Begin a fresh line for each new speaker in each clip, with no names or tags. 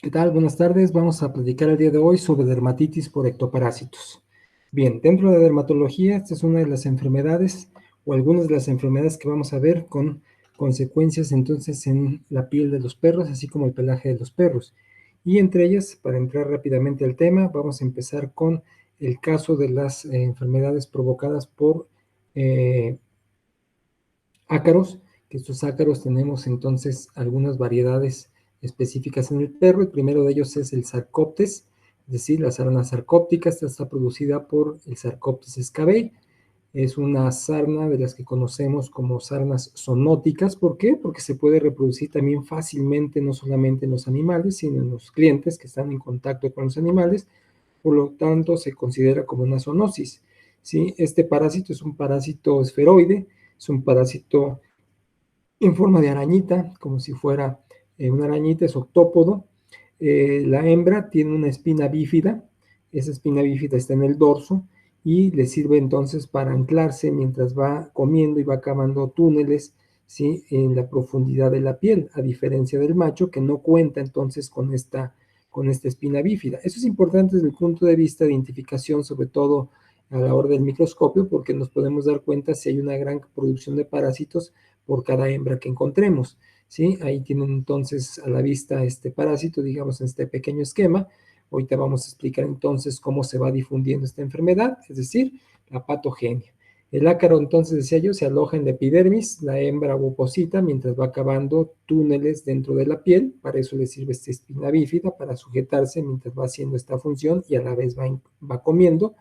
¿Qué tal? Buenas tardes. Vamos a platicar el día de hoy sobre dermatitis por ectoparásitos. Bien, dentro de dermatología, esta es una de las enfermedades o algunas de las enfermedades que vamos a ver con consecuencias entonces en la piel de los perros, así como el pelaje de los perros. Y entre ellas, para entrar rápidamente al tema, vamos a empezar con el caso de las enfermedades provocadas por eh, ácaros, que estos ácaros tenemos entonces algunas variedades específicas en el perro. El primero de ellos es el Sarcoptes, es decir, la sarna sarcóptica. Esta está producida por el Sarcoptes scabei. Es una sarna de las que conocemos como sarnas zoonóticas. ¿Por qué? Porque se puede reproducir también fácilmente, no solamente en los animales, sino en los clientes que están en contacto con los animales. Por lo tanto, se considera como una zoonosis, ¿sí? Este parásito es un parásito esferoide, es un parásito en forma de arañita, como si fuera una arañita, es octópodo. La hembra tiene una espina bífida, esa espina bífida está en el dorso y le sirve entonces para anclarse mientras va comiendo y va cavando túneles, ¿sí?, en la profundidad de la piel, a diferencia del macho que no cuenta entonces con esta espina bífida. Eso es importante desde el punto de vista de identificación, sobre todo a la hora del microscopio, porque nos podemos dar cuenta si hay una gran producción de parásitos por cada hembra que encontremos, ¿sí? Ahí tienen entonces a la vista este parásito, digamos, en este pequeño esquema. Ahorita vamos a explicar entonces cómo se va difundiendo esta enfermedad, es decir, la patogenia. El ácaro, entonces, decía yo, se aloja en la epidermis, la hembra oposita, mientras va cavando túneles dentro de la piel. Para eso le sirve esta espina bífida, para sujetarse mientras va haciendo esta función y a la vez va comiendo.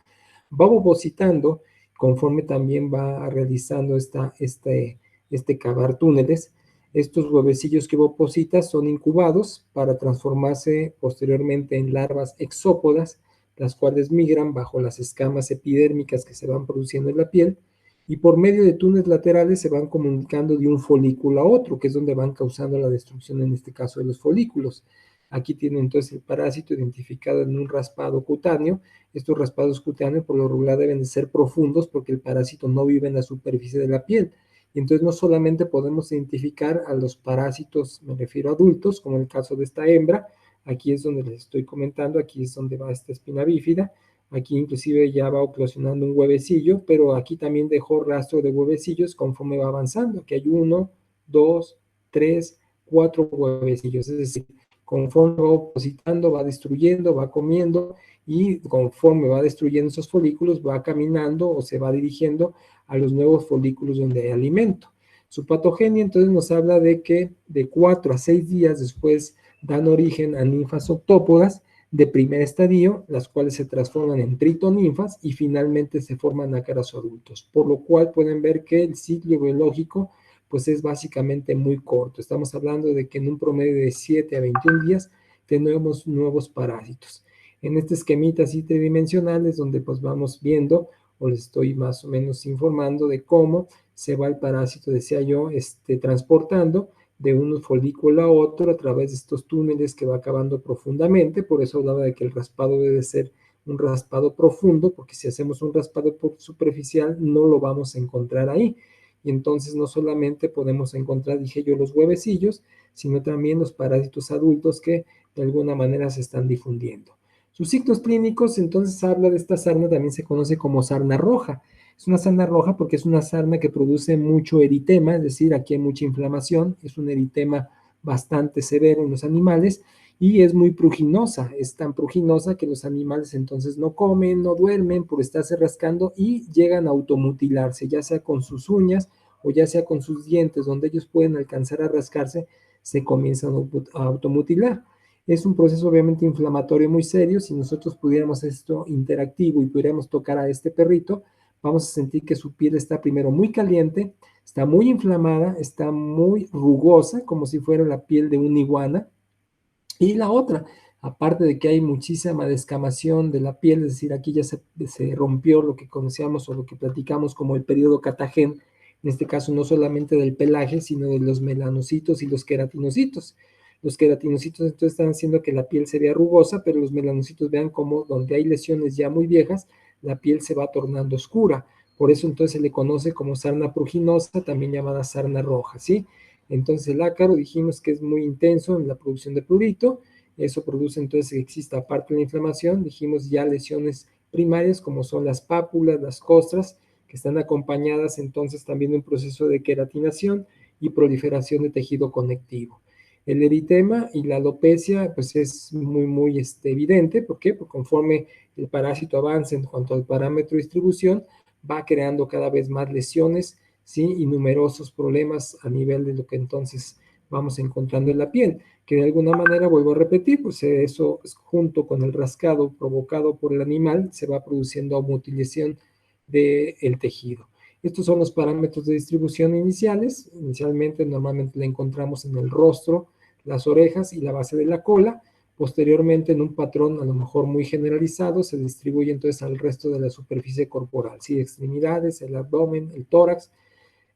Va opositando conforme también va realizando este cavar túneles. Estos huevecillos que oposita son incubados para transformarse posteriormente en larvas exópodas, las cuales migran bajo las escamas epidérmicas que se van produciendo en la piel y por medio de túneles laterales se van comunicando de un folículo a otro, que es donde van causando la destrucción, en este caso de los folículos. Aquí tiene entonces el parásito identificado en un raspado cutáneo. Estos raspados cutáneos por lo regular deben de ser profundos porque el parásito no vive en la superficie de la piel. Y entonces no solamente podemos identificar a los parásitos, me refiero a adultos, como en el caso de esta hembra. Aquí es donde les estoy comentando, aquí es donde va esta espina bífida. Aquí inclusive ya va eclosionando un huevecillo, pero aquí también dejó rastro de huevecillos conforme va avanzando. Aquí hay 1, 2, 3, 4 huevecillos, es decir, conforme va opositando, va destruyendo, va comiendo y conforme va destruyendo esos folículos, va caminando o se va dirigiendo a los nuevos folículos donde hay alimento. Su patogenia entonces nos habla de que de 4 a 6 días después dan origen a ninfas octópodas de primer estadio, las cuales se transforman en tritoninfas y finalmente se forman ácaros adultos, por lo cual pueden ver que el ciclo biológico pues es básicamente muy corto. Estamos hablando de que en un promedio de 7 a 21 días tenemos nuevos parásitos. En este esquemita así tridimensional es donde pues vamos viendo o les estoy más o menos informando de cómo se va el parásito, decía yo, transportando de un folículo a otro a través de estos túneles que va cavando profundamente. Por eso hablaba de que el raspado debe ser un raspado profundo, porque si hacemos un raspado superficial no lo vamos a encontrar ahí. Y entonces no solamente podemos encontrar, dije yo, los huevecillos, sino también los parásitos adultos que de alguna manera se están difundiendo. Sus signos clínicos, entonces habla de esta sarna, también se conoce como sarna roja. Es una sarna roja porque es una sarna que produce mucho eritema, es decir, aquí hay mucha inflamación, es un eritema bastante severo en los animales y es muy pruginosa, es tan pruginosa que los animales entonces no comen, no duermen por estarse rascando y llegan a automutilarse, ya sea con sus uñas o ya sea con sus dientes, donde ellos pueden alcanzar a rascarse, se comienzan a automutilar. Es un proceso obviamente inflamatorio muy serio. Si nosotros pudiéramos esto interactivo y pudiéramos tocar a este perrito, vamos a sentir que su piel está primero muy caliente, está muy inflamada, está muy rugosa, como si fuera la piel de una iguana. Y la otra, aparte de que hay muchísima descamación de la piel, es decir, aquí ya se rompió lo que conocíamos o lo que platicamos como el periodo Catagen, en este caso no solamente del pelaje, sino de los melanocitos y los queratinocitos. Los queratinocitos entonces están haciendo que la piel se vea rugosa, pero los melanocitos vean como donde hay lesiones ya muy viejas, la piel se va tornando oscura. Por eso entonces se le conoce como sarna pruginosa, también llamada sarna roja, ¿sí? Entonces el ácaro dijimos que es muy intenso en la producción de prurito Eso produce entonces que exista, aparte de la inflamación, dijimos ya lesiones primarias como son las pápulas, las costras, que están acompañadas entonces también de un proceso de queratinación y proliferación de tejido conectivo. El eritema y la alopecia pues es muy evidente. ¿Por qué? Porque conforme el parásito avanza en cuanto al parámetro de distribución, va creando cada vez más lesiones, ¿sí? Y numerosos problemas a nivel de lo que entonces vamos encontrando en la piel, que de alguna manera, vuelvo a repetir, pues eso junto con el rascado provocado por el animal, se va produciendo mutilación del tejido. Estos son los parámetros de distribución iniciales. Inicialmente, normalmente la encontramos en el rostro, las orejas y la base de la cola. Posteriormente, en un patrón a lo mejor muy generalizado, se distribuye entonces al resto de la superficie corporal, ¿sí? Extremidades, el abdomen, el tórax.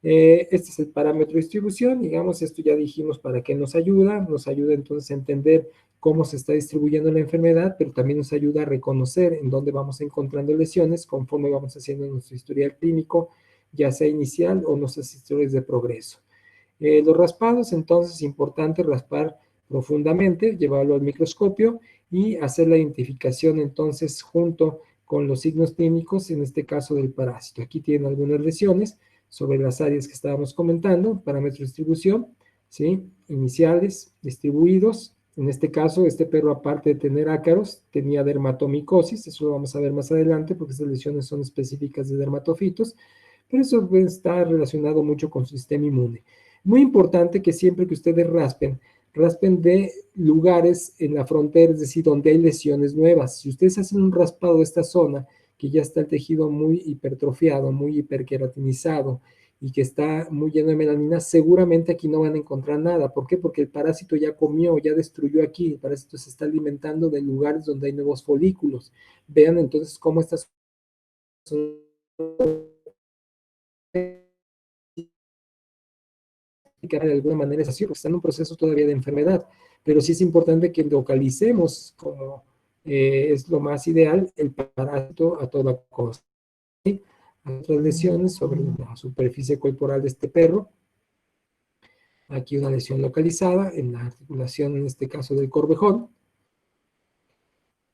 Este es el parámetro de distribución. Digamos, esto ya dijimos para qué nos ayuda entonces a entender cómo se está distribuyendo la enfermedad, pero también nos ayuda a reconocer en dónde vamos encontrando lesiones conforme vamos haciendo nuestro historial clínico, ya sea inicial o nuestras historias de progreso. Los raspados, entonces, es importante raspar profundamente, llevarlo al microscopio y hacer la identificación entonces junto con los signos clínicos, en este caso del parásito. Aquí tienen algunas lesiones sobre las áreas que estábamos comentando, parámetros de distribución, ¿sí? Iniciales, distribuidos. En este caso, este perro, aparte de tener ácaros, tenía dermatomicosis. Eso lo vamos a ver más adelante porque estas lesiones son específicas de dermatofitos, pero eso puede estar relacionado mucho con su sistema inmune. Muy importante que siempre que ustedes raspen de lugares en la frontera, es decir, donde hay lesiones nuevas. Si ustedes hacen un raspado de esta zona, que ya está el tejido muy hipertrofiado, muy hiperqueratinizado y que está muy lleno de melanina, seguramente aquí no van a encontrar nada. ¿Por qué? Porque el parásito ya comió, ya destruyó aquí. El parásito se está alimentando de lugares donde hay nuevos folículos. Vean entonces cómo estas son de alguna manera es así, porque está en un proceso todavía de enfermedad, pero sí es importante que localicemos, como es lo más ideal, el parásito a toda costa. ¿Sí? Hay otras lesiones sobre la superficie corporal de este perro. Aquí una lesión localizada en la articulación, en este caso del corvejón.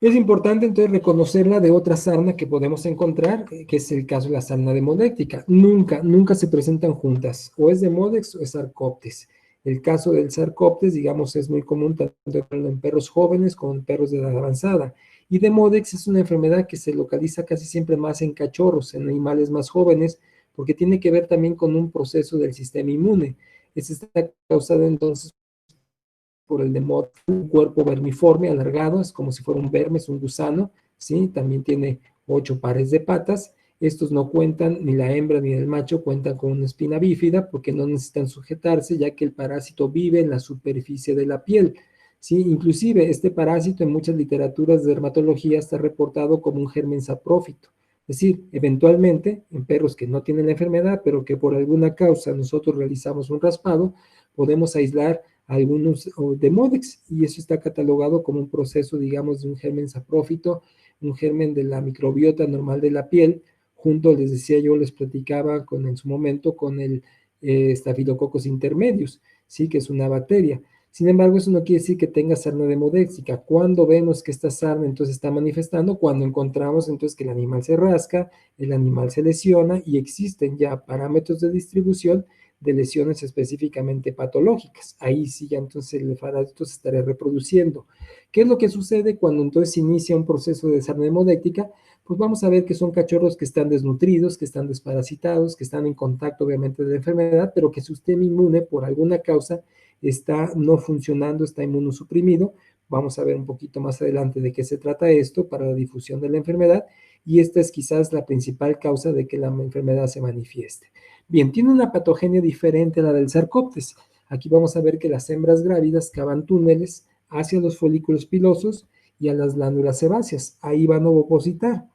Es importante entonces reconocerla de otra sarna que podemos encontrar, que es el caso de la sarna demodéctica. Nunca se presentan juntas, o es Demodex o es Sarcoptes. El caso del Sarcoptes, digamos, es muy común tanto en perros jóvenes como en perros de edad avanzada. Y Demodex es una enfermedad que se localiza casi siempre más en cachorros, en animales más jóvenes, porque tiene que ver también con un proceso del sistema inmune. Este está causado entonces por el demot, un cuerpo vermiforme, alargado, es como si fuera un vermes, un gusano, ¿sí? También tiene 8 pares de patas. Estos no cuentan, ni la hembra ni el macho cuentan con una espina bífida porque no necesitan sujetarse, ya que el parásito vive en la superficie de la piel, ¿sí? Inclusive este parásito en muchas literaturas de dermatología está reportado como un germen saprófito. Es decir, eventualmente en perros que no tienen la enfermedad, pero que por alguna causa nosotros realizamos un raspado, podemos aislar algunos de Modex, y eso está catalogado como un proceso, digamos, de un germen saprófito, un germen de la microbiota normal de la piel, junto, les decía yo, les platicaba en su momento con el Staphylococcus intermedius, ¿sí? Que es una bacteria. Sin embargo, eso no quiere decir que tenga sarna demodéxica. Cuando vemos que esta sarna entonces está manifestando, cuando encontramos entonces que el animal se rasca, el animal se lesiona y existen ya parámetros de distribución de lesiones específicamente patológicas. Ahí sí ya entonces el parásito se estaría reproduciendo. ¿Qué es lo que sucede cuando entonces inicia un proceso de sarna hemodéctica? Pues vamos a ver que son cachorros que están desnutridos, que están desparasitados, que están en contacto obviamente de la enfermedad, pero que su sistema inmune por alguna causa está no funcionando, está inmunosuprimido. Vamos a ver un poquito más adelante de qué se trata esto para la difusión de la enfermedad, y esta es quizás la principal causa de que la enfermedad se manifieste. Bien, tiene una patogenia diferente a la del Sarcoptes. Aquí vamos a ver que las hembras grávidas cavan túneles hacia los folículos pilosos y a las glándulas sebáceas. Ahí van a ovopositar.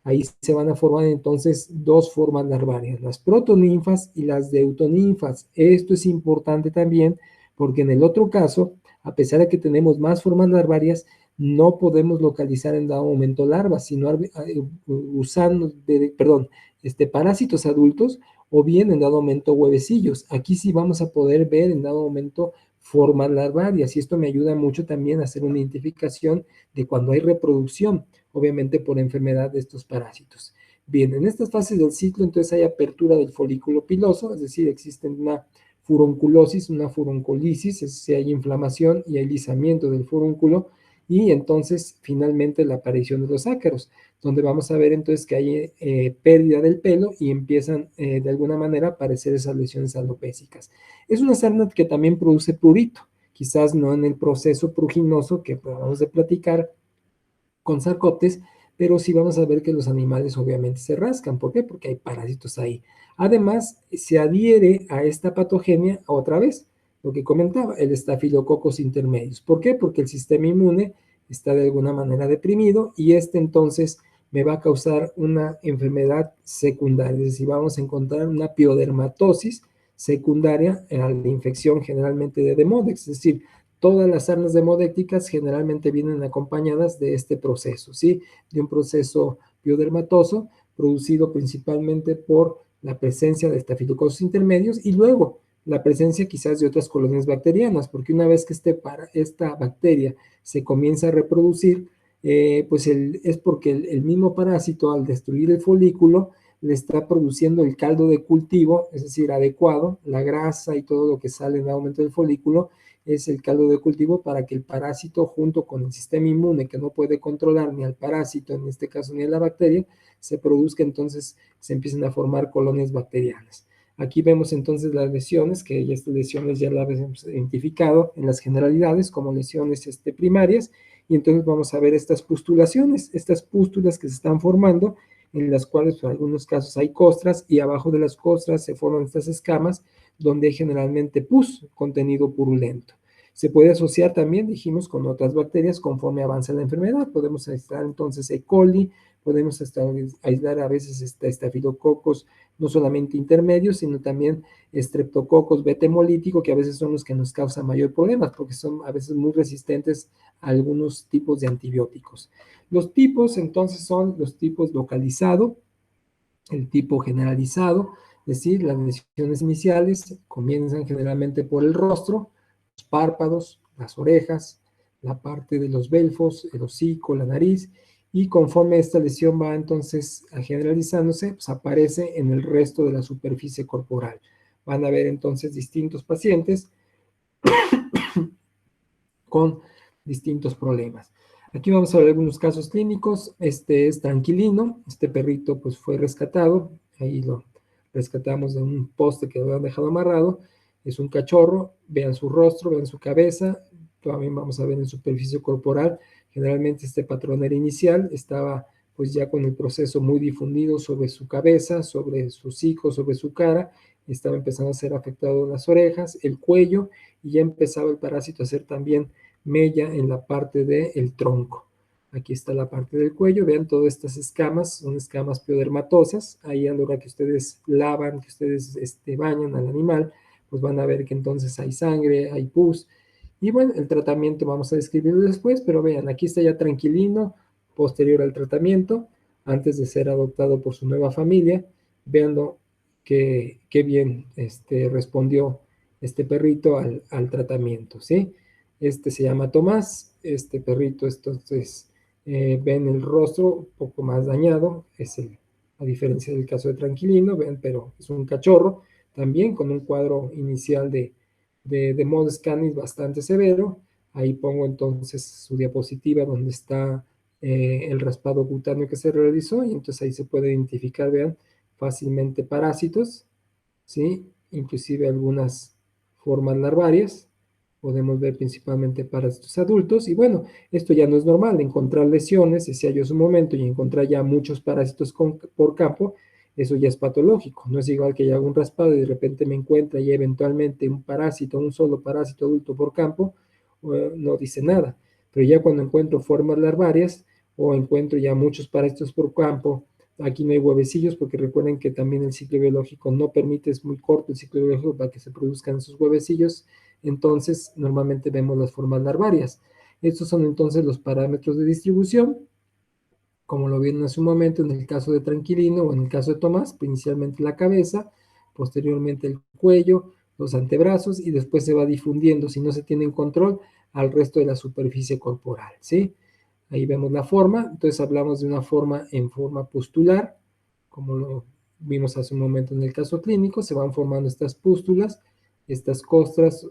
Ahí se van a formar entonces dos formas larvarias, las protoninfas y las deutoninfas. Esto es importante también porque en el otro caso, a pesar de que tenemos más formas larvarias, no podemos localizar en dado momento larvas, sino gusanos, parásitos adultos, o bien en dado momento huevecillos. Aquí sí vamos a poder ver en dado momento formas larvarias, y esto me ayuda mucho también a hacer una identificación de cuando hay reproducción, obviamente por enfermedad de estos parásitos. Bien, en estas fases del ciclo entonces hay apertura del folículo piloso, es decir, existe una furunculosis, una furuncolisis, es decir, hay inflamación y hay lisamiento del furúnculo, y entonces finalmente la aparición de los ácaros, donde vamos a ver entonces que hay pérdida del pelo y empiezan de alguna manera a aparecer esas lesiones alopécicas. Es una sarna que también produce prurito, quizás no en el proceso pruginoso que acabamos de platicar con Sarcoptes, pero sí vamos a ver que los animales obviamente se rascan. ¿Por qué? Porque hay parásitos ahí. Además, se adhiere a esta patogenia otra vez, lo que comentaba, el estafilococos intermedios. ¿Por qué? Porque el sistema inmune está de alguna manera deprimido y este entonces me va a causar una enfermedad secundaria, es decir, vamos a encontrar una piodermatosis secundaria a la infección generalmente de Demodex, es decir, todas las sarnas demodécticas generalmente vienen acompañadas de este proceso, ¿sí? De un proceso biodermatoso producido principalmente por la presencia de estafilococcus intermedios y luego la presencia quizás de otras colonias bacterianas, porque una vez que esta bacteria se comienza a reproducir, pues es porque el mismo parásito al destruir el folículo le está produciendo el caldo de cultivo, es decir, adecuado, la grasa y todo lo que sale en el aumento del folículo, es el caldo de cultivo para que el parásito junto con el sistema inmune que no puede controlar ni al parásito, en este caso ni a la bacteria, se produzca, entonces se empiecen a formar colonias bacterianas. Aquí vemos entonces las lesiones, que estas lesiones ya las hemos identificado en las generalidades como lesiones primarias, y entonces vamos a ver estas pustulaciones, estas pústulas que se están formando, en las cuales en algunos casos hay costras, y abajo de las costras se forman estas escamas, donde hay generalmente pus, contenido purulento. Se puede asociar también, dijimos, con otras bacterias conforme avanza la enfermedad. Podemos aislar entonces E. coli, podemos aislar a veces estafilococos, no solamente intermedios, sino también streptococos beta hemolítico, que a veces son los que nos causan mayor problemas, porque son a veces muy resistentes a algunos tipos de antibióticos. Los tipos, entonces, son los tipos localizado, el tipo generalizado, es decir, las lesiones iniciales comienzan generalmente por el rostro, los párpados, las orejas, la parte de los belfos, el hocico, la nariz, y conforme esta lesión va entonces generalizándose, pues aparece en el resto de la superficie corporal. Van a ver entonces distintos pacientes con distintos problemas. Aquí vamos a ver algunos casos clínicos. Este es Tranquilino, este perrito pues fue rescatado, ahí lo rescatamos de un poste que lo habían dejado amarrado, es un cachorro, vean su rostro, vean su cabeza, también vamos a ver en superficie corporal, generalmente este patrón era inicial, estaba pues ya con el proceso muy difundido sobre su cabeza, sobre su hocico, sobre su cara, estaba empezando a ser afectado las orejas, el cuello, y ya empezaba el parásito a ser también mella en la parte del tronco. Aquí está la parte del cuello, vean todas estas escamas, son escamas piodermatosas, ahí a la hora que ustedes lavan, que ustedes bañan al animal, pues van a ver que entonces hay sangre, hay pus, y bueno, el tratamiento vamos a describirlo después, pero vean, aquí está ya Tranquilino, posterior al tratamiento, antes de ser adoptado por su nueva familia, vean qué bien respondió este perrito al tratamiento, ¿sí? Este se llama Tomás, este perrito, entonces, ven el rostro un poco más dañado, a diferencia del caso de Tranquilino, ven, pero es un cachorro, también con un cuadro inicial de Modus Canis bastante severo. Ahí pongo entonces su diapositiva donde está el raspado cutáneo que se realizó, y entonces ahí se puede identificar, vean, fácilmente parásitos, ¿sí? Inclusive algunas formas larvarias, podemos ver principalmente parásitos adultos, y bueno, esto ya no es normal, encontrar lesiones, decía yo hace un momento, y encontrar ya muchos parásitos por campo, eso ya es patológico, no es igual que ya hago un raspado y de repente me encuentra ya eventualmente un parásito, un solo parásito adulto por campo, no dice nada, pero ya cuando encuentro formas larvarias o encuentro ya muchos parásitos por campo, aquí no hay huevecillos porque recuerden que también el ciclo biológico no permite, es muy corto el ciclo biológico para que se produzcan esos huevecillos, entonces normalmente vemos las formas larvarias. Estos son entonces los parámetros de distribución, como lo vieron hace un momento en el caso de Tranquilino o en el caso de Tomás, inicialmente la cabeza, posteriormente el cuello, los antebrazos y después se va difundiendo, si no se tiene en control, al resto de la superficie corporal, ¿sí? Ahí vemos la forma, entonces hablamos de una forma en forma pustular, como lo vimos hace un momento en el caso clínico, se van formando estas pústulas, estas costras,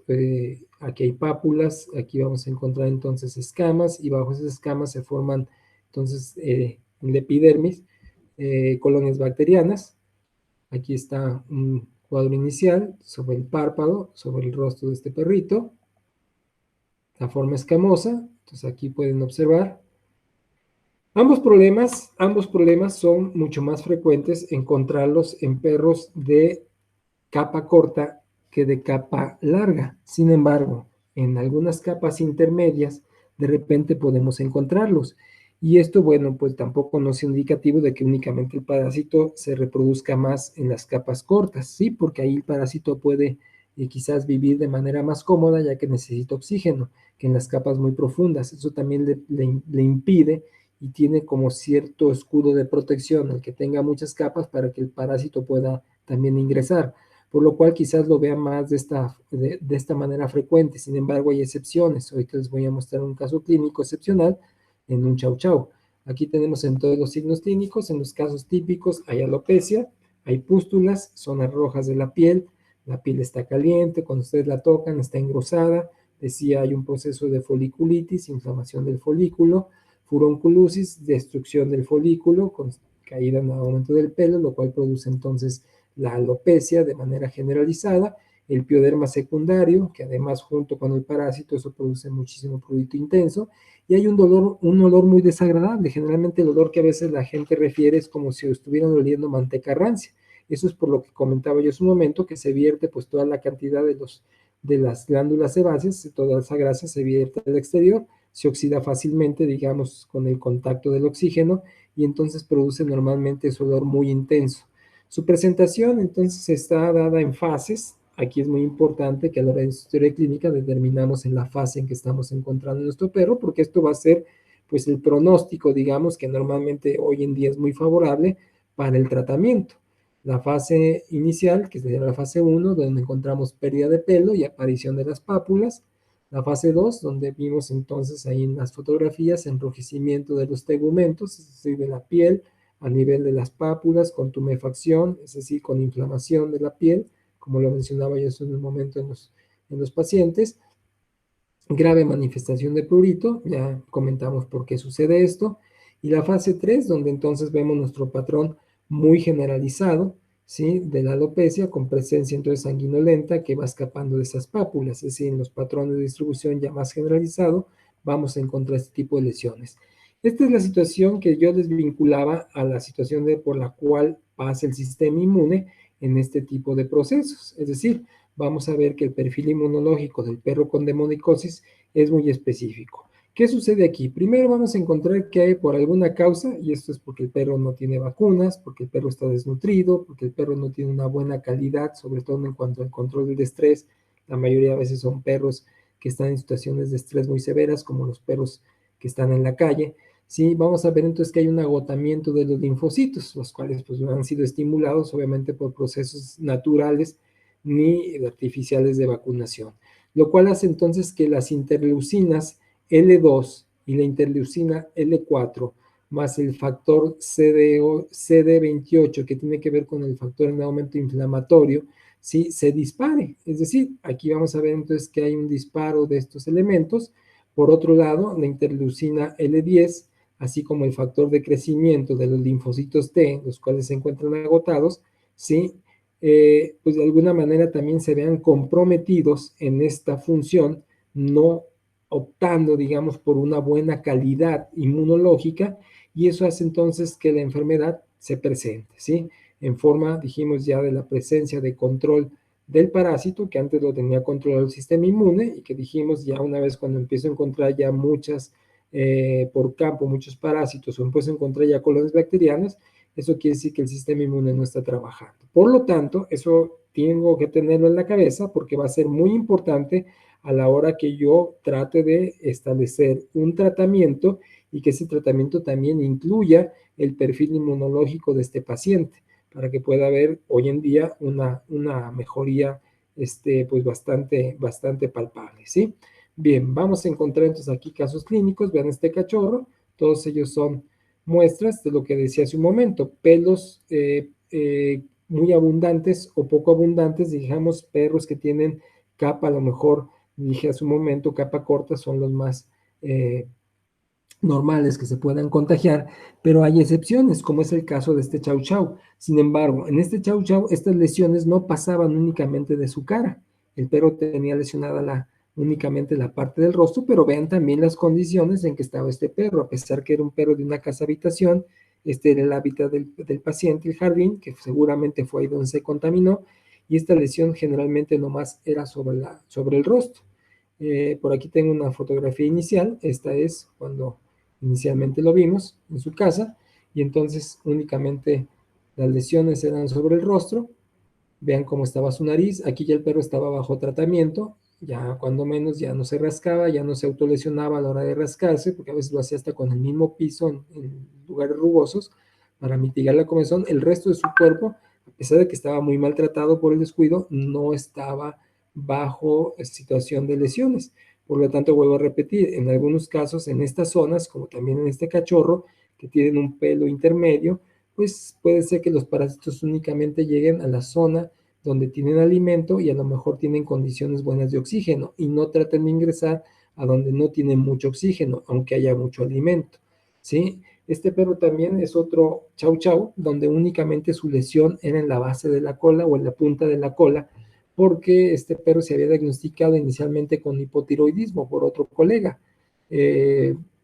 aquí hay pápulas, aquí vamos a encontrar entonces escamas, y bajo esas escamas se forman entonces en la epidermis colonias bacterianas. Aquí está un cuadro inicial sobre el párpado, sobre el rostro de este perrito, la forma escamosa, entonces aquí pueden observar. Ambos problemas son mucho más frecuentes encontrarlos en perros de capa corta que de capa larga. Sin embargo, en algunas capas intermedias, de repente podemos encontrarlos. Y esto, bueno, pues tampoco no es indicativo de que únicamente el parásito se reproduzca más en las capas cortas, ¿sí? Porque ahí el parásito puede quizás vivir de manera más cómoda ya que necesita oxígeno, que en las capas muy profundas. Eso también le impide y tiene como cierto escudo de protección el que tenga muchas capas para que el parásito pueda también ingresar, por lo cual quizás lo vean más de esta manera frecuente. Sin embargo, hay excepciones. Ahorita les voy a mostrar un caso clínico excepcional en un chau chau. Aquí tenemos en todos los signos clínicos, en los casos típicos hay alopecia, hay pústulas, zonas rojas de la piel está caliente, cuando ustedes la tocan está engrosada, decía hay un proceso de foliculitis, inflamación del folículo, furonculusis, destrucción del folículo, con caída en el aumento del pelo, lo cual produce entonces la alopecia de manera generalizada, el pioderma secundario, que además junto con el parásito eso produce muchísimo prurito intenso, y hay un olor muy desagradable. Generalmente el olor que a veces la gente refiere es como si estuvieran oliendo manteca rancia. Eso es por lo que comentaba yo hace un momento, que se vierte pues toda la cantidad de las glándulas sebáceas, toda esa grasa se vierte al exterior, se oxida fácilmente, digamos, con el contacto del oxígeno, y entonces produce normalmente ese olor muy intenso. Su presentación entonces está dada en fases. Aquí es muy importante que a la hora de su historia clínica determinamos en la fase en que estamos encontrando nuestro perro, porque esto va a ser pues el pronóstico, digamos, que normalmente hoy en día es muy favorable para el tratamiento. La fase inicial, que sería la fase 1, donde encontramos pérdida de pelo y aparición de las pápulas. La fase 2, donde vimos entonces ahí en las fotografías enrojecimiento de los tegumentos, es decir, de la piel, a nivel de las pápulas, con tumefacción, es decir, con inflamación de la piel, como lo mencionaba yo hace un momento en los pacientes. Grave manifestación de prurito, ya comentamos por qué sucede esto. Y la fase 3, donde entonces vemos nuestro patrón muy generalizado, ¿sí? De la alopecia, con presencia entonces sanguinolenta que va escapando de esas pápulas, es decir, en los patrones de distribución ya más generalizado, vamos a encontrar este tipo de lesiones. Esta es la situación que yo les vinculaba a la situación por la cual pasa el sistema inmune en este tipo de procesos. Es decir, vamos a ver que el perfil inmunológico del perro con demonicosis es muy específico. ¿Qué sucede aquí? Primero vamos a encontrar que hay por alguna causa, y esto es porque el perro no tiene vacunas, porque el perro está desnutrido, porque el perro no tiene una buena calidad, sobre todo en cuanto al control del estrés. La mayoría de veces son perros que están en situaciones de estrés muy severas, como los perros que están en la calle. Sí, vamos a ver entonces que hay un agotamiento de los linfocitos, los cuales pues no han sido estimulados obviamente por procesos naturales ni artificiales de vacunación, lo cual hace entonces que las interleucinas L2 y la interleucina L4 más el factor CD28 que tiene que ver con el factor en aumento inflamatorio, ¿sí? Se dispare. Es decir, aquí vamos a ver entonces que hay un disparo de estos elementos. Por otro lado, la interleucina L10, así como el factor de crecimiento de los linfocitos T, los cuales se encuentran agotados, ¿sí? Pues de alguna manera también se vean comprometidos en esta función, no optando, digamos, por una buena calidad inmunológica, y eso hace entonces que la enfermedad se presente, ¿sí? En forma, dijimos ya, de la presencia de control del parásito, que antes lo tenía controlado el sistema inmune, y que dijimos ya una vez cuando empiezo a encontrar ya por campo, muchos parásitos, o empiezo a encontrar ya colonias bacterianas, eso quiere decir que el sistema inmune no está trabajando. Por lo tanto, eso tengo que tenerlo en la cabeza porque va a ser muy importante a la hora que yo trate de establecer un tratamiento y que ese tratamiento también incluya el perfil inmunológico de este paciente para que pueda haber hoy en día una mejoría pues bastante palpable, ¿sí? Bien, vamos a encontrar entonces aquí casos clínicos. Vean este cachorro, todos ellos son muestras de lo que decía hace un momento, pelos muy abundantes o poco abundantes, digamos, perros que tienen capa, a lo mejor dije hace un momento, capa corta son los más normales que se puedan contagiar, pero hay excepciones, como es el caso de este Chau Chau. Sin embargo, en este Chau Chau, estas lesiones no pasaban únicamente de su cara. El perro tenía lesionada únicamente la parte del rostro, pero vean también las condiciones en que estaba este perro, a pesar que era un perro de una casa habitación, este era el hábitat del paciente, el jardín, que seguramente fue ahí donde se contaminó, y esta lesión generalmente nomás era sobre el rostro. Por aquí tengo una fotografía inicial, esta es cuando inicialmente lo vimos en su casa, y entonces únicamente las lesiones eran sobre el rostro. Vean cómo estaba su nariz, aquí ya el perro estaba bajo tratamiento, ya cuando menos ya no se rascaba, ya no se autolesionaba a la hora de rascarse, porque a veces lo hacía hasta con el mismo piso en lugares rugosos para mitigar la comezón. El resto de su cuerpo, a pesar de que estaba muy maltratado por el descuido, no estaba bajo situación de lesiones. Por lo tanto, vuelvo a repetir, en algunos casos, en estas zonas, como también en este cachorro, que tienen un pelo intermedio, pues puede ser que los parásitos únicamente lleguen a la zona donde tienen alimento y a lo mejor tienen condiciones buenas de oxígeno y no traten de ingresar a donde no tienen mucho oxígeno, aunque haya mucho alimento, ¿sí? Este perro también es otro Chau Chau, donde únicamente su lesión era en la base de la cola o en la punta de la cola, porque este perro se había diagnosticado inicialmente con hipotiroidismo por otro colega.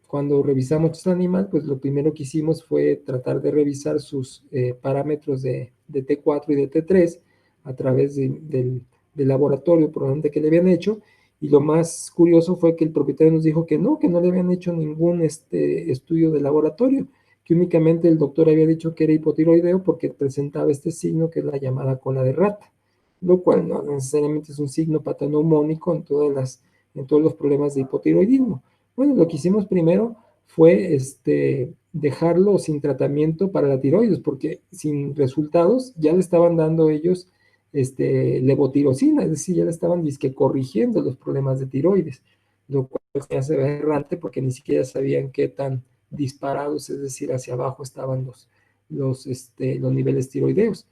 Cuando revisamos este animal, pues lo primero que hicimos fue tratar de revisar sus parámetros de T4 y de T3 a través del laboratorio probablemente que le habían hecho, y lo más curioso fue que el propietario nos dijo que no le habían hecho ningún estudio de laboratorio, que únicamente el doctor había dicho que era hipotiroideo porque presentaba este signo que es la llamada cola de rata, lo cual no necesariamente es un signo patoneumónico en todos los problemas de hipotiroidismo. Bueno, lo que hicimos primero fue dejarlo sin tratamiento para la tiroides, porque sin resultados ya le estaban dando ellos levotirosina, es decir, ya le estaban disque corrigiendo los problemas de tiroides, lo cual me hace errante porque ni siquiera sabían qué tan disparados, es decir, hacia abajo estaban los niveles tiroideos.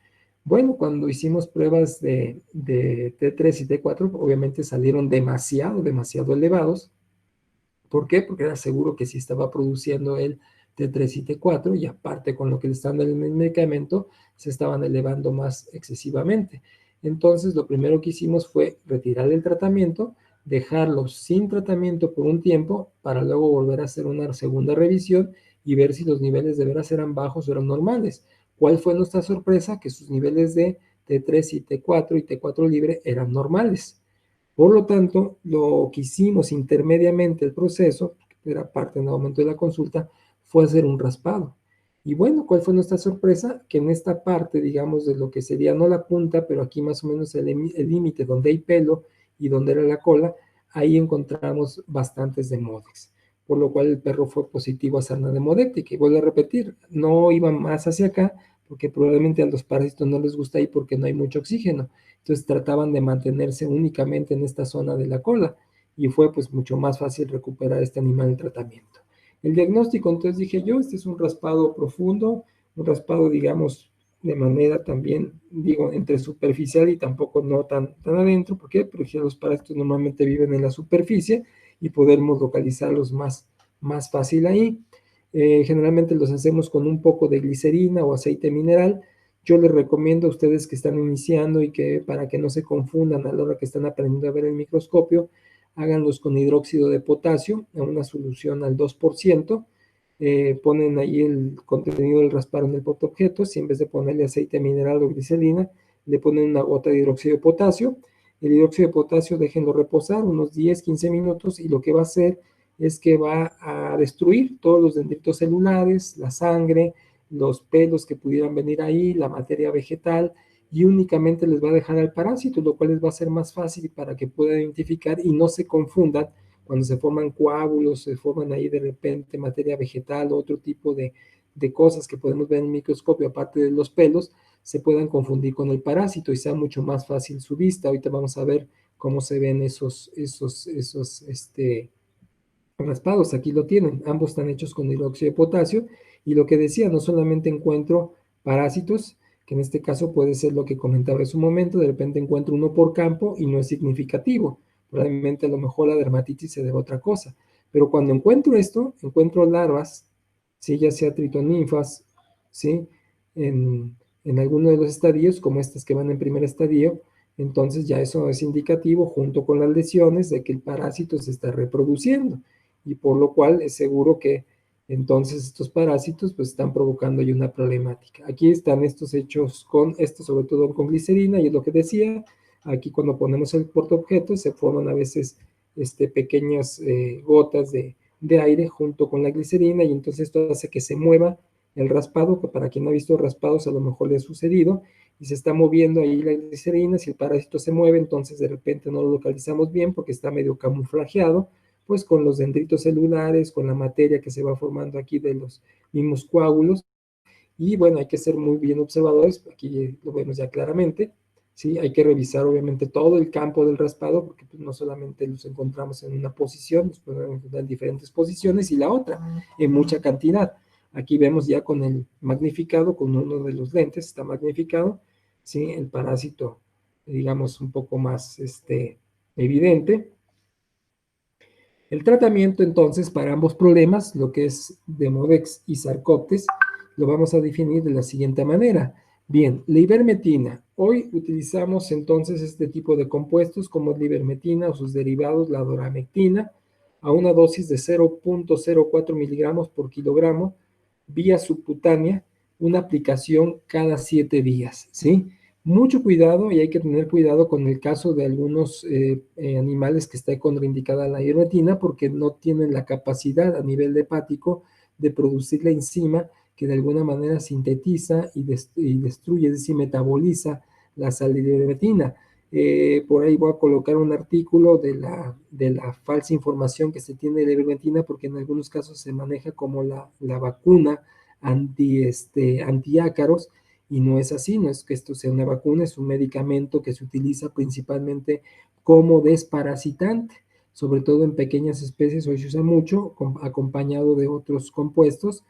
Bueno, cuando hicimos pruebas de T3 y T4, obviamente salieron demasiado elevados. ¿Por qué? Porque era seguro que sí estaba produciendo el T3 y T4 y aparte con lo que le están dando en el medicamento se estaban elevando más excesivamente. Entonces lo primero que hicimos fue retirar el tratamiento, dejarlo sin tratamiento por un tiempo para luego volver a hacer una segunda revisión y ver si los niveles de veras eran bajos o eran normales. ¿Cuál fue nuestra sorpresa? Que sus niveles de T3 y T4 y T4 libre eran normales. Por lo tanto, lo que hicimos intermediamente el proceso, que era parte nuevamente de la consulta, fue hacer un raspado. Y bueno, ¿cuál fue nuestra sorpresa? Que en esta parte, digamos, de lo que sería no la punta, pero aquí más o menos el límite donde hay pelo y donde era la cola, ahí encontramos bastantes Demodex. Por lo cual el perro fue positivo a sarna demodéctica. Y vuelvo a repetir, no iba más hacia acá, porque probablemente a los parásitos no les gusta ahí porque no hay mucho oxígeno. Entonces trataban de mantenerse únicamente en esta zona de la cola y fue pues mucho más fácil recuperar este animal en tratamiento. El diagnóstico, entonces dije yo, este es un raspado profundo, un raspado digamos de manera también, digo, entre superficial y tampoco no tan adentro. ¿Por qué? Porque los parásitos normalmente viven en la superficie y podemos localizarlos más fácil ahí. Generalmente los hacemos con un poco de glicerina o aceite mineral. Yo les recomiendo a ustedes que están iniciando y que para que no se confundan a la hora que están aprendiendo a ver el microscopio, háganlos con hidróxido de potasio, a una solución al 2%, ponen ahí el contenido del raspado en el portaobjetos, si en vez de ponerle aceite mineral o glicerina, le ponen una gota de hidróxido de potasio. El hidróxido de potasio déjenlo reposar unos 10-15 minutos y lo que va a hacer es que va a destruir todos los dendritos celulares, la sangre, los pelos que pudieran venir ahí, la materia vegetal, y únicamente les va a dejar al parásito, lo cual les va a ser más fácil para que puedan identificar y no se confundan cuando se forman coágulos, se forman ahí de repente materia vegetal o otro tipo de cosas que podemos ver en el microscopio, aparte de los pelos, se puedan confundir con el parásito y sea mucho más fácil su vista. Ahorita vamos a ver cómo se ven esos raspados. Aquí lo tienen, ambos están hechos con hidróxido de potasio, y lo que decía, no solamente encuentro parásitos, que en este caso puede ser lo que comentaba en su momento, de repente encuentro uno por campo y no es significativo, probablemente a lo mejor la dermatitis se debe a otra cosa, pero cuando encuentro esto, encuentro larvas, ¿sí? Ya sea tritoninfas, ¿sí? en alguno de los estadios, como estas que van en primer estadio, entonces ya eso es indicativo, junto con las lesiones, de que el parásito se está reproduciendo, y por lo cual es seguro que entonces estos parásitos pues están provocando ahí una problemática. Aquí están estos hechos con esto, sobre todo con glicerina, y es lo que decía, aquí cuando ponemos el portaobjeto se forman a veces pequeñas gotas de aire junto con la glicerina, y entonces esto hace que se mueva el raspado, que para quien no ha visto raspados a lo mejor le ha sucedido, y se está moviendo ahí la glicerina. Si el parásito se mueve, entonces de repente no lo localizamos bien porque está medio camuflajeado, pues con los dendritos celulares, con la materia que se va formando aquí de los mismos coágulos. Y bueno, hay que ser muy bien observadores, aquí lo vemos ya claramente, ¿sí? Hay que revisar obviamente todo el campo del raspado, porque pues, no solamente los encontramos en una posición, los podemos encontrar en diferentes posiciones, y la otra, en mucha cantidad. Aquí vemos ya con el magnificado, con uno de los lentes, está magnificado, ¿sí? El parásito, digamos, un poco más evidente. El tratamiento entonces para ambos problemas, lo que es Demodex y Sarcoptes, lo vamos a definir de la siguiente manera. Bien, la ivermectina. Hoy utilizamos entonces este tipo de compuestos como la ivermectina o sus derivados, la doramectina, a una dosis de 0.04 miligramos por kilogramo vía subcutánea, una aplicación cada 7 días, ¿sí? Mucho cuidado, y hay que tener cuidado con el caso de algunos animales que está contraindicada la ivermectina, porque no tienen la capacidad a nivel hepático de producir la enzima que de alguna manera sintetiza y destruye, es decir, metaboliza la sal de ivermectina. Por ahí voy a colocar un artículo de la falsa información que se tiene de la ivermectina, porque en algunos casos se maneja como la vacuna antiácaros, y no es así, no es que esto sea una vacuna, es un medicamento que se utiliza principalmente como desparasitante, sobre todo en pequeñas especies. Hoy se usa mucho, acompañado de otros compuestos,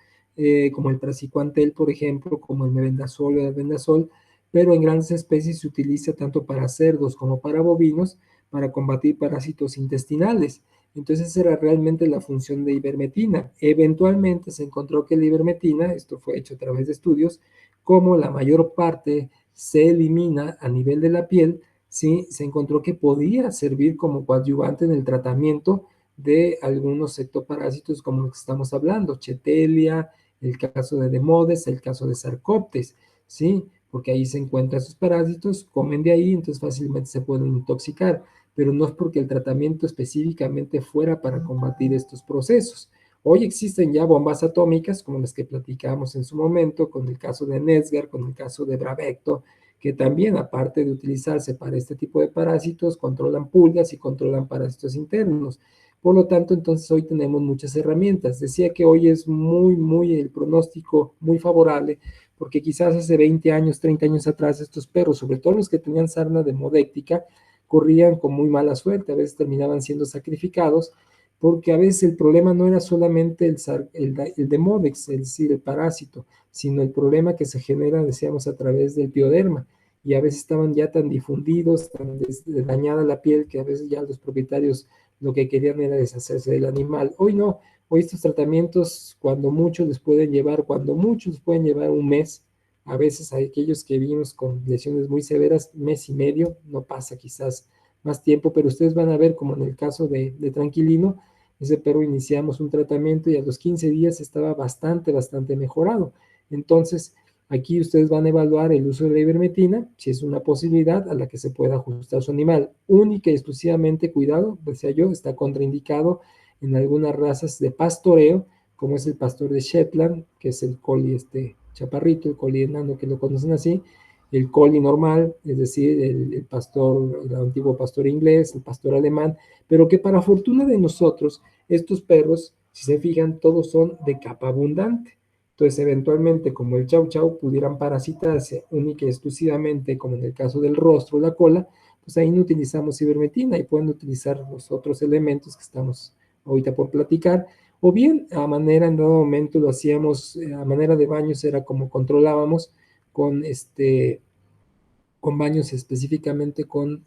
como el praziquantel, por ejemplo, como el mebendazol o el albendazol, pero en grandes especies se utiliza tanto para cerdos como para bovinos para combatir parásitos intestinales. Entonces esa era realmente la función de ivermectina. Eventualmente se encontró que la ivermectina, esto fue hecho a través de estudios, como la mayor parte se elimina a nivel de la piel, ¿sí? Se encontró que podía servir como coadyuvante en el tratamiento de algunos ectoparásitos como los que estamos hablando, Chetelia, el caso de Demodes, el caso de Sarcoptes, ¿sí? Porque ahí se encuentran esos parásitos, comen de ahí, entonces fácilmente se pueden intoxicar, pero no es porque el tratamiento específicamente fuera para combatir estos procesos. Hoy existen ya bombas atómicas, como las que platicábamos en su momento, con el caso de Nesgar, con el caso de Bravecto, que también, aparte de utilizarse para este tipo de parásitos, controlan pulgas y controlan parásitos internos. Por lo tanto, entonces hoy tenemos muchas herramientas. Decía que hoy es el pronóstico muy favorable, porque quizás hace 20 años, 30 años atrás, estos perros, sobre todo los que tenían sarna demodéctica, corrían con muy mala suerte, a veces terminaban siendo sacrificados, porque a veces el problema no era solamente el Demodex, es decir, el parásito, sino el problema que se genera, decíamos, a través del pioderma, y a veces estaban ya tan difundidos, tan dañada la piel, que a veces ya los propietarios lo que querían era deshacerse del animal. Hoy no, hoy estos tratamientos, cuando muchos les pueden llevar un mes, a veces hay aquellos que vimos con lesiones muy severas, mes y medio, no pasa quizás más tiempo, pero ustedes van a ver como en el caso de Tranquilino, ese perro iniciamos un tratamiento y a los 15 días estaba bastante mejorado. Entonces, aquí ustedes van a evaluar el uso de la ivermectina, si es una posibilidad a la que se pueda ajustar su animal. Única y exclusivamente, cuidado, decía yo, está contraindicado en algunas razas de pastoreo, como es el pastor de Shetland, que es el collie chaparrito, el collie enano, que lo conocen así, el collie normal, es decir, el antiguo pastor inglés, el pastor alemán, pero que para fortuna de nosotros, estos perros, si se fijan, todos son de capa abundante. Entonces, eventualmente, como el chau chau, pudieran parasitarse única y exclusivamente, como en el caso del rostro o la cola, pues ahí no utilizamos ivermectina y pueden utilizar los otros elementos que estamos ahorita por platicar, o bien a manera, en dado momento lo hacíamos, a manera de baños era como controlábamos con con baños específicamente con,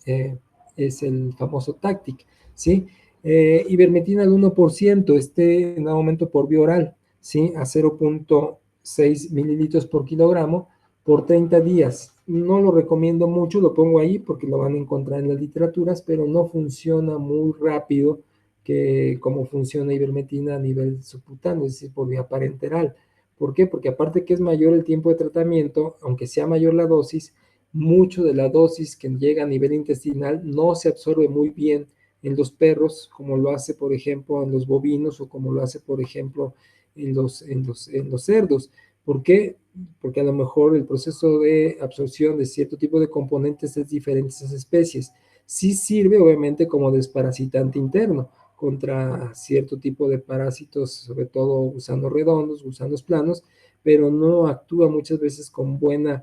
es el famoso Tactic, ¿sí? Ivermectina al 1%, en dado momento por vía oral, ¿sí? A 0.6 mililitros por kilogramo por 30 días. No lo recomiendo mucho, lo pongo ahí porque lo van a encontrar en las literaturas, pero no funciona muy rápido que como funciona ivermectina a nivel subcutáneo, es decir, por vía parenteral. ¿Por qué? Porque aparte que es mayor el tiempo de tratamiento, aunque sea mayor la dosis, mucho de la dosis que llega a nivel intestinal no se absorbe muy bien en los perros, como lo hace, por ejemplo, en los bovinos o como lo hace, por ejemplo, en los cerdos. ¿Por qué? Porque a lo mejor el proceso de absorción de cierto tipo de componentes es diferente en esas especies. Sí sirve, obviamente, como desparasitante interno contra cierto tipo de parásitos, sobre todo gusanos redondos, gusanos planos, pero no actúa muchas veces con buena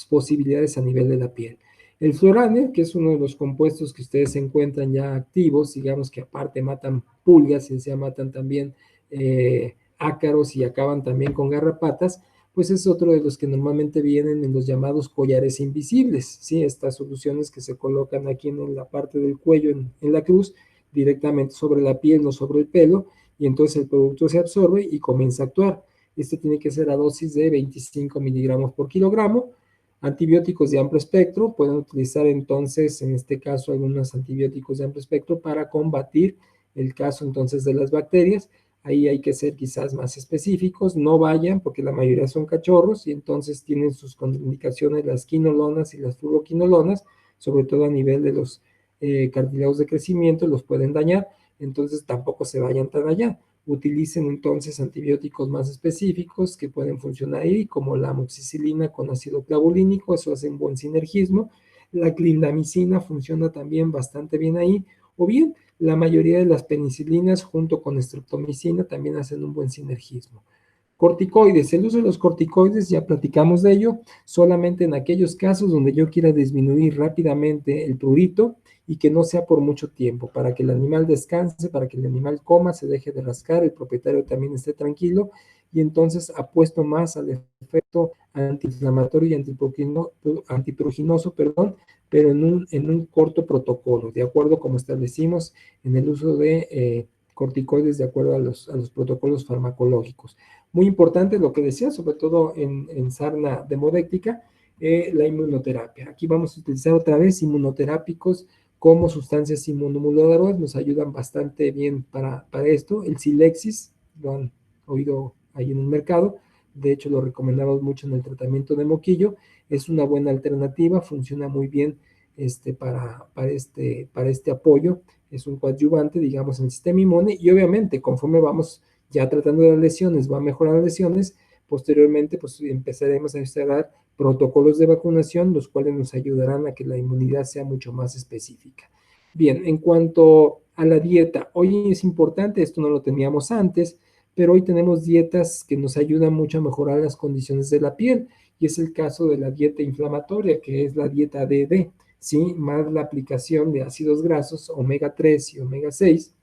posibilidades a nivel de la piel. El fluorane, que es uno de los compuestos que ustedes encuentran ya activos, digamos que aparte matan pulgas, y se matan también ácaros y acaban también con garrapatas, pues es otro de los que normalmente vienen en los llamados collares invisibles, ¿sí? Estas soluciones que se colocan aquí en la parte del cuello, en la cruz, directamente sobre la piel, no sobre el pelo, y entonces el producto se absorbe y comienza a actuar. Este tiene que ser a dosis de 25 miligramos por kilogramo. Antibióticos de amplio espectro, pueden utilizar entonces, en este caso, algunos antibióticos de amplio espectro para combatir el caso entonces de las bacterias. Ahí hay que ser quizás más específicos, no vayan porque la mayoría son cachorros y entonces tienen sus contraindicaciones las quinolonas y las fluoroquinolonas, sobre todo a nivel de los cartílagos de crecimiento, los pueden dañar, entonces tampoco se vayan tan allá. Utilicen entonces antibióticos más específicos que pueden funcionar ahí, como la amoxicilina con ácido clavulínico, eso hace un buen sinergismo. La clindamicina funciona también bastante bien ahí, o bien la mayoría de las penicilinas junto con streptomicina también hacen un buen sinergismo. Corticoides, el uso de los corticoides, ya platicamos de ello, solamente en aquellos casos donde yo quiera disminuir rápidamente el prurito y que no sea por mucho tiempo, para que el animal descanse, para que el animal coma, se deje de rascar, el propietario también esté tranquilo y entonces apuesto más al efecto antiinflamatorio y antipruriginoso, perdón, pero en un corto protocolo, de acuerdo como establecimos en el uso de corticoides de acuerdo a los protocolos farmacológicos. Muy importante lo que decía, sobre todo en sarna demodéctica, la inmunoterapia. Aquí vamos a utilizar otra vez inmunoterápicos como sustancias inmunomoduladoras, nos ayudan bastante bien para esto. El Silexis, lo han oído ahí en el mercado, de hecho lo recomendamos mucho en el tratamiento de moquillo, es una buena alternativa, funciona muy bien para este apoyo, es un coadyuvante, digamos, en el sistema inmune y obviamente conforme vamos ya tratando de las lesiones, va a mejorar las lesiones, posteriormente pues empezaremos a instalar protocolos de vacunación, los cuales nos ayudarán a que la inmunidad sea mucho más específica. Bien, en cuanto a la dieta, hoy es importante, esto no lo teníamos antes, pero hoy tenemos dietas que nos ayudan mucho a mejorar las condiciones de la piel, y es el caso de la dieta inflamatoria, que es la dieta DD, ¿sí? Más la aplicación de ácidos grasos, omega 3 y omega 6,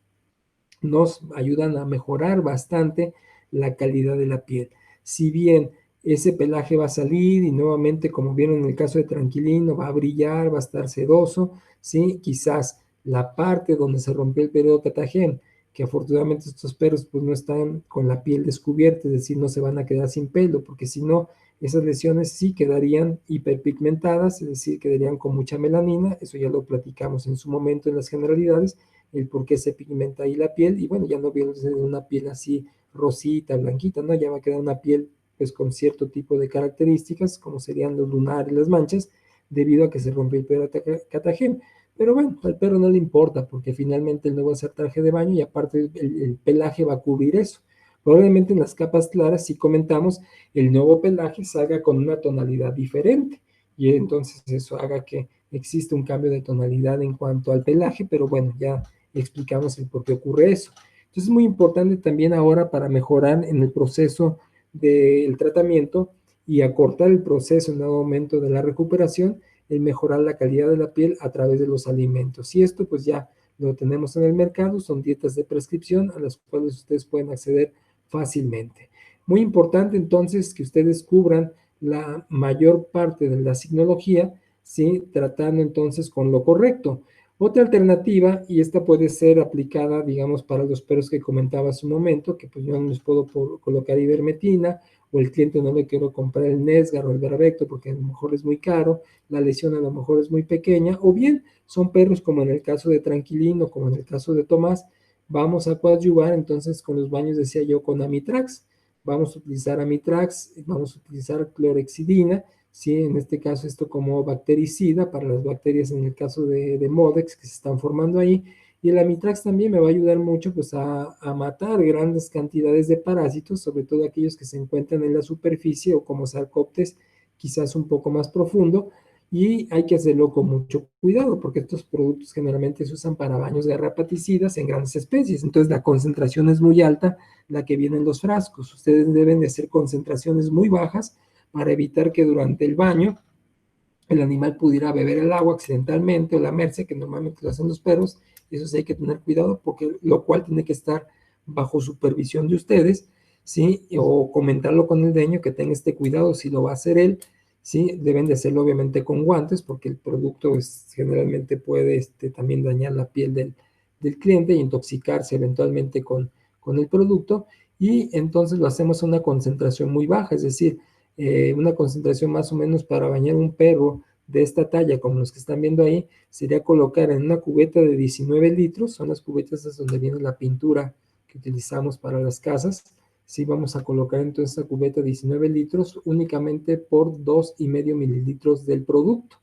nos ayudan a mejorar bastante la calidad de la piel. Si bien ese pelaje va a salir y nuevamente, como vieron en el caso de Tranquilino, va a brillar, va a estar sedoso, ¿sí? Quizás la parte donde se rompió el periodo catagén, que afortunadamente estos perros pues no están con la piel descubierta, es decir, no se van a quedar sin pelo, porque si no, esas lesiones sí quedarían hiperpigmentadas, es decir, quedarían con mucha melanina, eso ya lo platicamos en su momento en las generalidades, el por qué se pigmenta ahí la piel, y bueno, ya no viene una piel así rosita, blanquita, ¿no? Ya va a quedar una piel pues con cierto tipo de características, como serían los lunares, las manchas, debido a que se rompió el periodo catagén. Pero bueno, al perro no le importa, porque finalmente él no va a hacer traje de baño y aparte el pelaje va a cubrir eso. Probablemente en las capas claras, si comentamos, el nuevo pelaje salga con una tonalidad diferente y entonces eso haga que existe un cambio de tonalidad en cuanto al pelaje, pero bueno, ya explicamos el por qué ocurre eso. Entonces es muy importante también ahora para mejorar en el proceso del tratamiento y acortar el proceso en dado momento de la recuperación, el mejorar la calidad de la piel a través de los alimentos. Y esto pues ya lo tenemos en el mercado, son dietas de prescripción a las cuales ustedes pueden acceder fácilmente. Muy importante entonces que ustedes cubran la mayor parte de la signología, ¿sí? Tratando entonces con lo correcto. Otra alternativa, y esta puede ser aplicada, digamos, para los perros que comentaba hace un momento, que pues yo no les puedo colocar ivermectina, o el cliente no le quiero comprar el Nesgar o el Bravecto porque a lo mejor es muy caro, la lesión a lo mejor es muy pequeña, o bien son perros como en el caso de Tranquilino, como en el caso de Tomás, vamos a coadyuvar entonces con los baños, decía yo, con Amitrax, vamos a utilizar Amitrax, vamos a utilizar clorexidina, ¿sí? En este caso esto como bactericida para las bacterias en el caso de Modex que se están formando ahí, y el Amitrax también me va a ayudar mucho pues a matar grandes cantidades de parásitos, sobre todo aquellos que se encuentran en la superficie o como Sarcoptes quizás un poco más profundo, y hay que hacerlo con mucho cuidado porque estos productos generalmente se usan para baños garrapaticidas en grandes especies, entonces la concentración es muy alta, la que viene en los frascos. Ustedes deben de hacer concentraciones muy bajas para evitar que durante el baño el animal pudiera beber el agua accidentalmente o lamerse, que normalmente lo hacen los perros, y eso sí hay que tener cuidado, porque lo cual tiene que estar bajo supervisión de ustedes, ¿sí? O comentarlo con el dueño que tenga este cuidado si lo va a hacer él, ¿sí? Deben de hacerlo obviamente con guantes, porque el producto generalmente puede también dañar la piel del cliente y intoxicarse eventualmente con el producto, y entonces lo hacemos a una concentración muy baja, es decir, una concentración más o menos para bañar un perro de esta talla, como los que están viendo ahí, sería colocar en una cubeta de 19 litros, son las cubetas donde viene la pintura que utilizamos para las casas, sí vamos a colocar entonces esta cubeta de 19 litros únicamente por 2,5 mililitros del producto.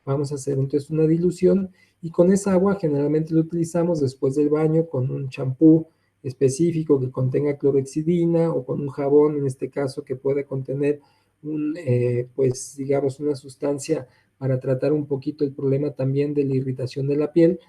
Vamos a hacer entonces una dilución y con esa agua generalmente lo utilizamos después del baño con un champú específico que contenga clorexidina o con un jabón, en este caso, que pueda contener pues digamos una sustancia para tratar un poquito el problema también de la irritación de la piel.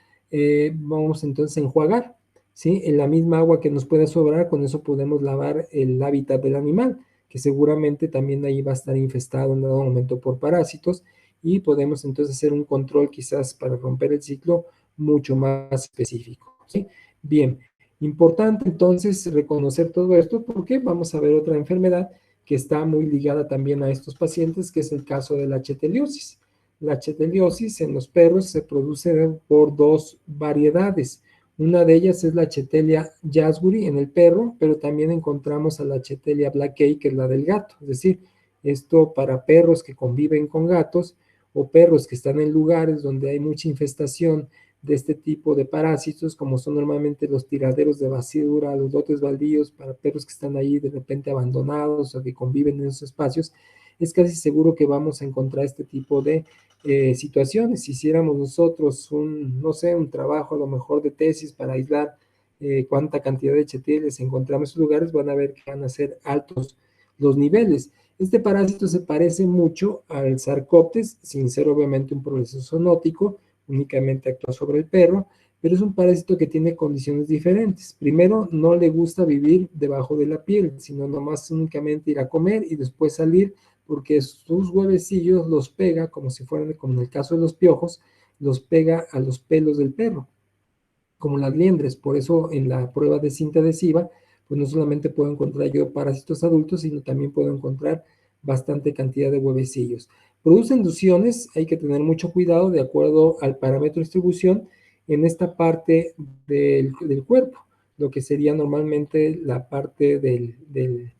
Vamos entonces a enjuagar, ¿sí? En la misma agua que nos pueda sobrar, con eso podemos lavar el hábitat del animal, que seguramente también ahí va a estar infestado en dado momento por parásitos, y podemos entonces hacer un control quizás para romper el ciclo mucho más específico, ¿sí? Bien, importante entonces reconocer todo esto porque vamos a ver otra enfermedad que está muy ligada también a estos pacientes, que es el caso de la cheteliosis. La cheteliosis en los perros se produce por dos variedades. Una de ellas es la Chetelia jasguri en el perro, pero también encontramos a la Chetelia blackei, que es la del gato. Es decir, esto para perros que conviven con gatos o perros que están en lugares donde hay mucha infestación de este tipo de parásitos, como son normalmente los tiraderos de basura, los lotes baldíos para perros que están ahí de repente abandonados o que conviven en esos espacios, es casi seguro que vamos a encontrar este tipo de situaciones. Si hiciéramos nosotros no sé, un trabajo a lo mejor de tesis para aislar cuánta cantidad de cheteles encontramos en esos lugares, van a ver que van a ser altos los niveles. Este parásito se parece mucho al Sarcoptes, sin ser obviamente un proceso zoonótico, únicamente actúa sobre el perro, pero es un parásito que tiene condiciones diferentes. Primero, no le gusta vivir debajo de la piel, sino nomás únicamente ir a comer y después salir, porque sus huevecillos los pega, como si fueran, como en el caso de los piojos, los pega a los pelos del perro, como las liendres. Por eso en la prueba de cinta adhesiva, pues no solamente puedo encontrar yo parásitos adultos, sino también puedo encontrar bastante cantidad de huevecillos. Produce inducciones, hay que tener mucho cuidado de acuerdo al parámetro de distribución en esta parte del cuerpo, lo que sería normalmente la parte de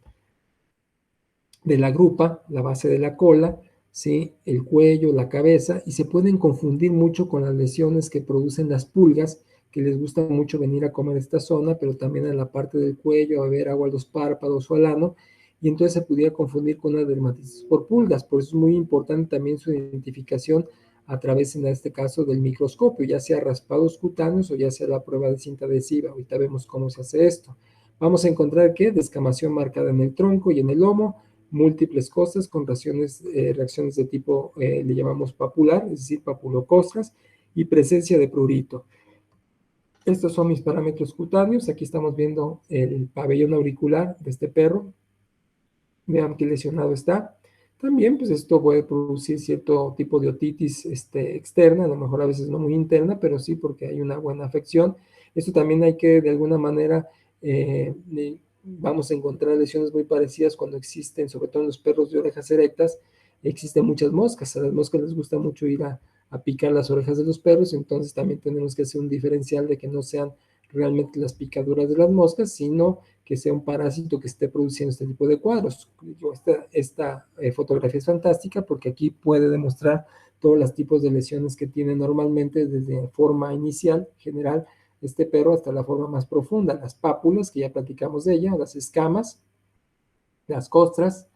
la grupa, la base de la cola, ¿sí? El cuello, la cabeza, y se pueden confundir mucho con las lesiones que producen las pulgas, que les gusta mucho venir a comer esta zona, pero también en la parte del cuello, a ver agua a los párpados o al ano, y entonces se pudiera confundir con una dermatitis por pulgas. Por eso es muy importante también su identificación a través, en este caso, del microscopio, ya sea raspados cutáneos o ya sea la prueba de cinta adhesiva. Ahorita vemos cómo se hace esto. Vamos a encontrar que descamación marcada en el tronco y en el lomo, múltiples cosas con reacciones de tipo, le llamamos papular, es decir, papulocostras, y presencia de prurito. Estos son mis parámetros cutáneos. Aquí estamos viendo el pabellón auricular de este perro. Vean qué lesionado está. También, pues esto puede producir cierto tipo de otitis externa, a lo mejor a veces no muy interna, pero sí porque hay una buena afección. Esto también hay que, de alguna manera, vamos a encontrar lesiones muy parecidas cuando existen, sobre todo en los perros de orejas erectas, existen muchas moscas. A las moscas les gusta mucho ir a picar las orejas de los perros, entonces también tenemos que hacer un diferencial de que no sean realmente las picaduras de las moscas, sino que sea un parásito que esté produciendo este tipo de cuadros. Esta fotografía es fantástica porque aquí puede demostrar todos los tipos de lesiones que tiene normalmente desde forma inicial, general, este perro hasta la forma más profunda, las pápulas, que ya platicamos de ella, las escamas, las costras,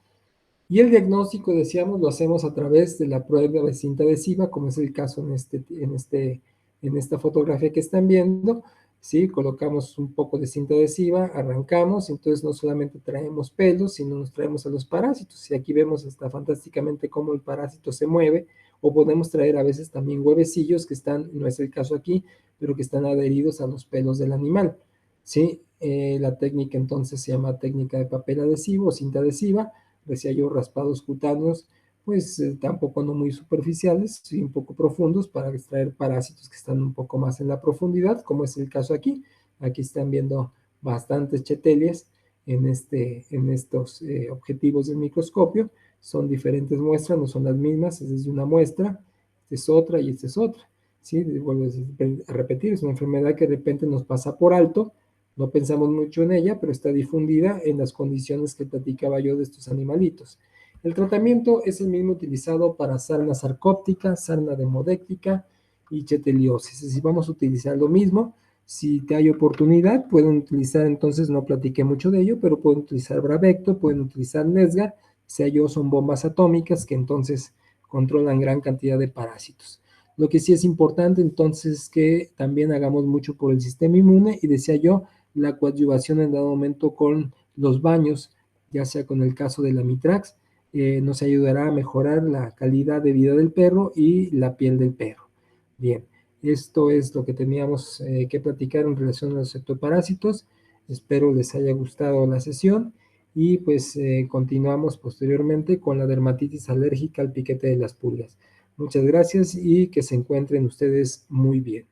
y el diagnóstico, decíamos, lo hacemos a través de la prueba de cinta adhesiva, como es el caso en esta fotografía que están viendo. ¿Sí? Colocamos un poco de cinta adhesiva, arrancamos, entonces no solamente traemos pelos, sino nos traemos a los parásitos. Y aquí vemos hasta fantásticamente cómo el parásito se mueve, o podemos traer a veces también huevecillos que están, no es el caso aquí, pero que están adheridos a los pelos del animal. ¿Sí? La técnica entonces se llama técnica de papel adhesivo o cinta adhesiva. Decía yo, raspados cutáneos, pues tampoco no muy superficiales, sí un poco profundos para extraer parásitos que están un poco más en la profundidad, como es el caso aquí. Aquí están viendo bastantes chetelias en estos objetivos del microscopio. Son diferentes muestras, no son las mismas, esta es una muestra, esta es otra y esta es otra. ¿Sí? Vuelvo a repetir, es una enfermedad que de repente nos pasa por alto, no pensamos mucho en ella, pero está difundida en las condiciones que platicaba yo de estos animalitos. El tratamiento es el mismo utilizado para sarna sarcóptica, sarna demodéctica y cheteliosis. Es decir, vamos a utilizar lo mismo. Si te hay oportunidad, pueden utilizar, entonces no platiqué mucho de ello, pero pueden utilizar Bravecto, pueden utilizar Nesgar, sea yo, son bombas atómicas que entonces controlan gran cantidad de parásitos. Lo que sí es importante entonces es que también hagamos mucho por el sistema inmune y decía yo, la coadyuvación en dado momento con los baños, ya sea con el caso de la Mitrax, nos ayudará a mejorar la calidad de vida del perro y la piel del perro. Bien, esto es lo que teníamos que platicar en relación a los ectoparásitos. Espero les haya gustado la sesión y pues continuamos posteriormente con la dermatitis alérgica al piquete de las pulgas. Muchas gracias y que se encuentren ustedes muy bien.